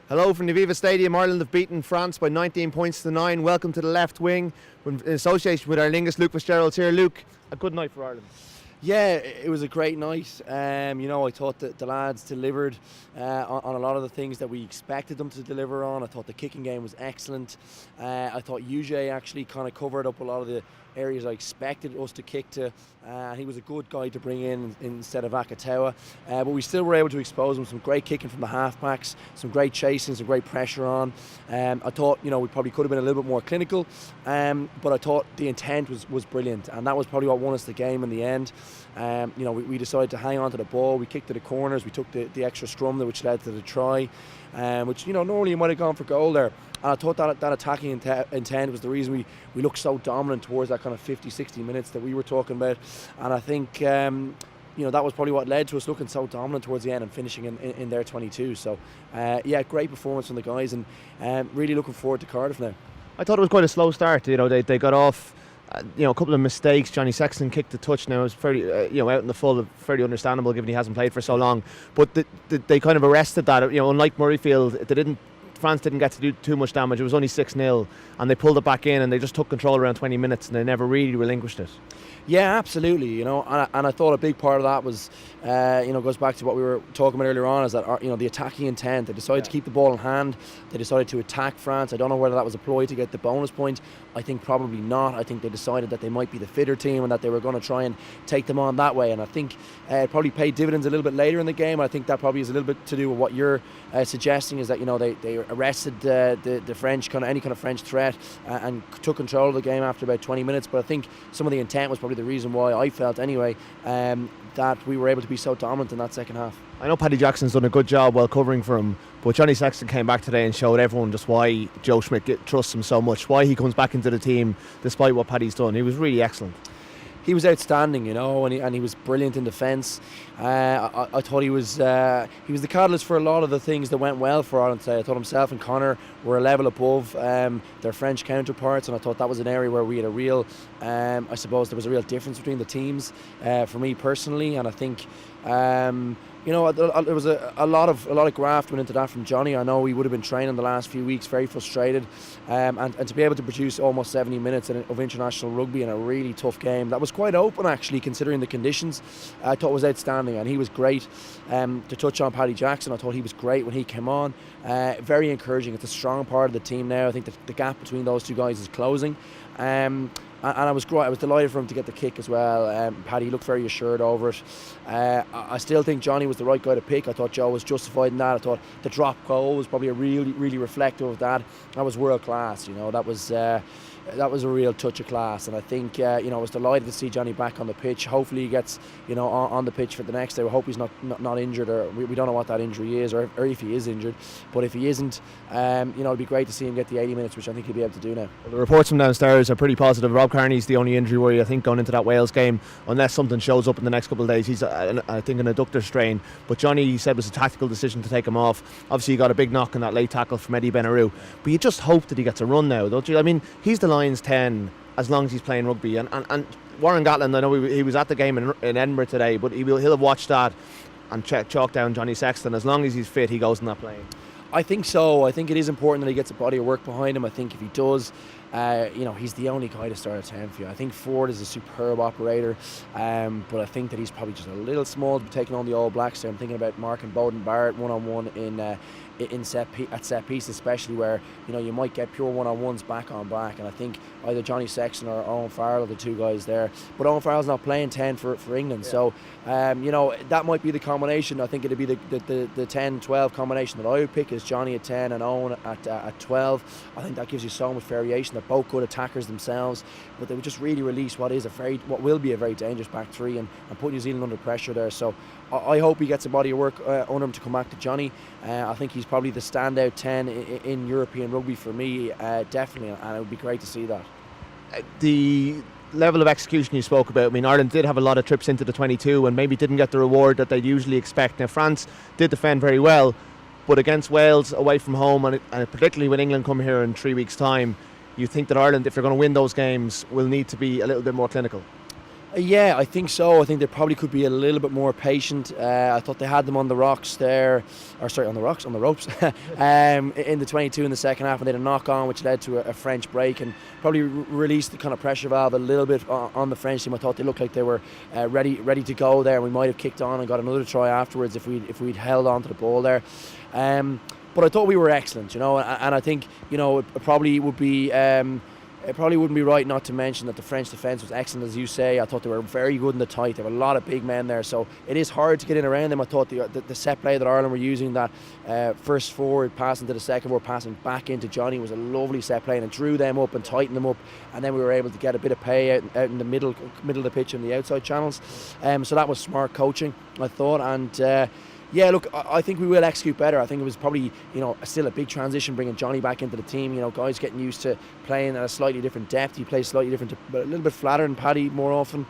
Hello from the Viva Stadium. Ireland have beaten France by 19 points to 9. Welcome to the left wing in association with our linguist Luke Fitzgerald here. Luke, a good night for Ireland. Yeah, it was a great night. I thought that the lads delivered on a lot of the things that we expected them to deliver on. I thought the kicking game was excellent. I thought UJ actually kind of covered up a lot of the areas I expected us to kick to. He was a good guy to bring in instead of Akatawa. But we still were able to expose him. Some great kicking from the halfbacks, some great chasing, some great pressure on. I thought, we probably could have been a little bit more clinical. But I thought the intent was brilliant. And that was probably what won us the game in the end. We decided to hang on to the ball. We kicked to the corners. We took the extra scrum which led to the try. Which, normally you might have gone for goal there. And I thought that attacking intent was the reason we looked so dominant towards that kind of 50-60 minutes that we were talking about. And I think, that was probably what led to us looking so dominant towards the end and finishing in their 22. So, great performance from the guys, and really looking forward to Cardiff now. I thought it was quite a slow start. They got off, a couple of mistakes. Johnny Sexton kicked the touch. Now it was fairly, out in the full, fairly understandable given he hasn't played for so long. But they kind of arrested that. Unlike Murrayfield, France didn't get to do too much damage. It was only 6-0, and they pulled it back in, and they just took control around 20 minutes, and they never really relinquished it. Yeah, absolutely. And I thought a big part of that was, goes back to what we were talking about earlier on, is that the attacking intent. They decided to keep the ball in hand. They decided to attack France. I don't know whether that was a ploy to get the bonus point. I think probably not. I think they decided that they might be the fitter team and that they were going to try and take them on that way. And I think it probably paid dividends a little bit later in the game. I think that probably is a little bit to do with what you're suggesting, is that they arrested the French, any kind of French threat, and took control of the game after about 20 minutes. But I think some of the intent was probably the reason why I felt anyway that we were able to be so dominant in that second half. I know Paddy Jackson's done a good job while covering for him, but Johnny Sexton came back today and showed everyone just why Joe Schmidt trusts him so much, why he comes back into the team despite what Paddy's done. He was really excellent. He was outstanding, and he was brilliant in defence. I thought he was the catalyst for a lot of the things that went well for Ireland today. I thought himself and Connor were a level above their French counterparts, and I thought that was an area where we had a real, I suppose there was a real difference between the teams for me personally, and I think there was a lot of graft went into that from Johnny. I know he would have been training the last few weeks, very frustrated, and to be able to produce almost 70 minutes of international rugby in a really tough game that was quite open actually, considering the conditions, I thought was outstanding, and he was great. To touch on Paddy Jackson, I thought he was great when he came on. Very encouraging. It's a strong part of the team now. I think the gap between those two guys is closing. And I was delighted for him to get the kick as well. Paddy looked very assured over it. I still think Johnny was the right guy to pick. I thought Joe was justified in that. I thought the drop goal was probably a really, really reflective of that. That was world class. That was a real touch of class, and I think I was delighted to see Johnny back on the pitch. Hopefully he gets on the pitch for the next day. We hope he's not injured, or we don't know what that injury is, or if he is injured. But if he isn't, it'd be great to see him get the 80 minutes, which I think he'll be able to do now. Well, the reports from downstairs are pretty positive. Rob Kearney's the only injury worry, I think, going into that Wales game, unless something shows up in the next couple of days. He's I think an adductor strain, but Johnny, he said, was a tactical decision to take him off. Obviously he got a big knock in that late tackle from Eddie Benarou, but you just hope that he gets a run now, don't you? I mean, he's the Lions 10 as long as he's playing rugby, and Warren Gatland, I know he was at the game in Edinburgh today, but he'll have watched that and chalk down Johnny Sexton. As long as he's fit, he goes in that plane. I think so. I think it is important that he gets a body of work behind him. I think if he does, he's the only guy to start at 10 for you. I think Ford is a superb operator, but I think that he's probably just a little small to be taking on the All Blacks. So I'm thinking about Mark and Bowden Barrett one-on-one at set piece, especially where you might get pure one-on-ones back on back, and I think either Johnny Sexton or Owen Farrell are the two guys there, but Owen Farrell's not playing 10 for England, so that might be the combination. I think it'd be the 10-12 combination that I would pick, is Johnny at 10 and Owen at 12. I think that gives you so much variation. They're both good attackers themselves, but they would just really release what will be a very dangerous back three and put New Zealand under pressure there. So I hope he gets a body of work under him to come back to Johnny. I think he's probably the standout 10 in European rugby for me, definitely, and it would be great to see that. The level of execution you spoke about, I mean, Ireland did have a lot of trips into the 22 and maybe didn't get the reward that they'd usually expect. Now, France did defend very well, but against Wales away from home, and particularly when England come here in 3 weeks' time, you think that Ireland, if they're going to win those games, will need to be a little bit more clinical? Yeah, I think so. I think they probably could be a little bit more patient. I thought they had them on the rocks there, or sorry, on the ropes, in the 22 in the second half, and they had a knock on, which led to a French break, and probably released the kind of pressure valve a little bit on the French team. I thought they looked like they were ready to go there, and we might have kicked on and got another try afterwards if we'd held on to the ball there. But I thought we were excellent, and I think it probably would be. It probably wouldn't be right not to mention that the French defence was excellent, as you say. I thought they were very good in the tight. There were a lot of big men there, so it is hard to get in around them. I thought the set play that Ireland were using, that first forward pass into the second forward, passing back into Johnny, was a lovely set play, and it drew them up and tightened them up, and then we were able to get a bit of pay out in the middle of the pitch and the outside channels. So that was smart coaching, I thought, and yeah, look, I think we will execute better. I think it was probably, still a big transition bringing Johnny back into the team. Guys getting used to playing at a slightly different depth. He plays slightly different, but a little bit flatter than Paddy more often.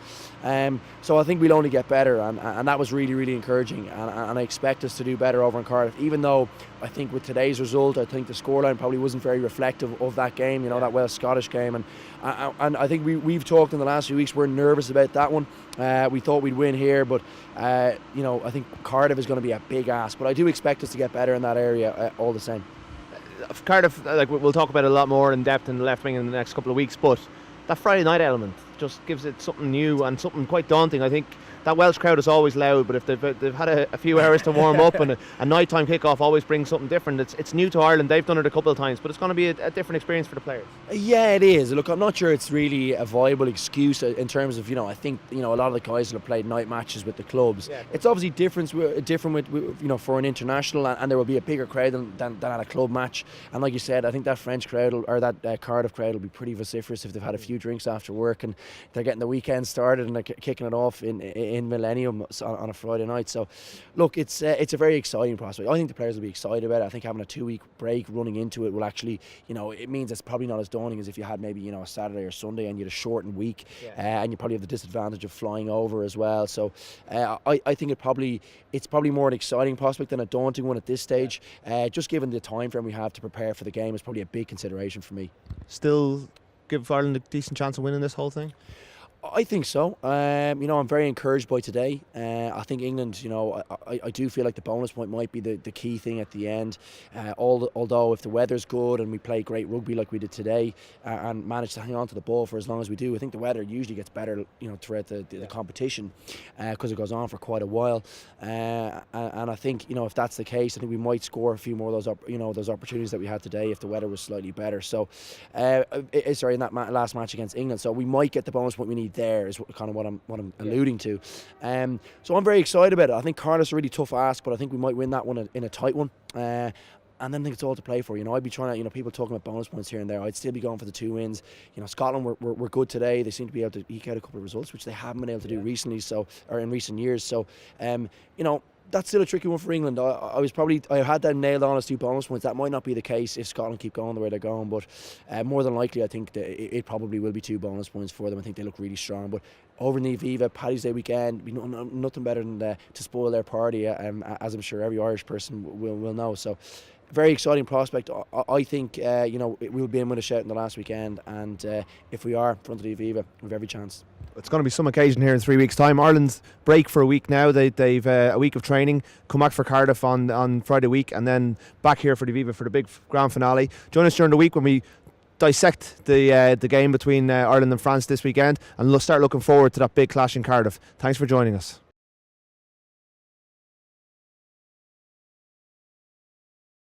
So I think we'll only get better, and that was really, really encouraging. And I expect us to do better over in Cardiff, even though I think with today's result, I think the scoreline probably wasn't very reflective of that game, that Welsh-Scottish game. And I think we've talked in the last few weeks, we're nervous about that one. We thought we'd win here, but I think Cardiff is going to be a big ask. But I do expect us to get better in that area all the same. Cardiff, we'll talk about it a lot more in depth in the left wing in the next couple of weeks, but that Friday night element just gives it something new and something quite daunting. I think that Welsh crowd is always loud, but if they've had a few hours to warm up, and a nighttime kickoff always brings something different. It's new to Ireland. They've done it a couple of times, but it's going to be a different experience for the players. Yeah, it is. Look, I'm not sure it's really a viable excuse in terms of, I think, a lot of the guys that have played night matches with the clubs. Yeah. It's obviously different with for an international, and there will be a bigger crowd than at a club match. And like you said, I think that French crowd or that Cardiff crowd will be pretty vociferous if they've had a few drinks after work and they're getting the weekend started and they're kicking it off in Millennium on a Friday night. So look, it's a very exciting prospect. I think the players will be excited about it. I think having a 2-week break running into it will actually, it means it's probably not as daunting as if you had maybe a Saturday or Sunday and you had a shortened week. And you probably have the disadvantage of flying over as well. So I think it's probably more an exciting prospect than a daunting one at this stage. Just given the time frame we have to prepare for the game is probably a big consideration for me. Still give Ireland a decent chance of winning this whole thing? I think so. I'm very encouraged by today. I think England, I do feel like the bonus point might be the key thing at the end. Although if the weather's good and we play great rugby like we did today and manage to hang on to the ball for as long as we do, I think the weather usually gets better, throughout the competition because it goes on for quite a while. And I think, if that's the case, I think we might score a few more of those opportunities that we had today if the weather was slightly better. So, in that last match against England, so we might get the bonus point we need there is kind of what I'm alluding to. So I'm very excited about it. I think Cardiff's a really tough ask, but I think we might win that one in a tight one. And then I think it's all to play for. I'd be trying to, people talking about bonus points here and there. I'd still be going for the 2 wins. Scotland were good today. They seem to be able to eke out a couple of results, which they haven't been able to do recently. Or in recent years. So, that's still a tricky one for England. I had them nailed on as 2 bonus points. That might not be the case if Scotland keep going the way they're going, but more than likely I think that it probably will be 2 bonus points for them. I think they look really strong. But over in the Aviva, Paddy's Day weekend, nothing better than to spoil their party, as I'm sure every Irish person will know. So very exciting prospect. I think we'll be in with a shout in the last weekend, and if we are in front of the Aviva, we've every chance. It's going to be some occasion here in 3 weeks' time. Ireland's break for a week now. They've a week of training, come back for Cardiff on Friday week, and then back here for the Aviva for the big grand finale. Join us during the week when we dissect the game between Ireland and France this weekend, and start looking forward to that big clash in Cardiff. Thanks for joining us.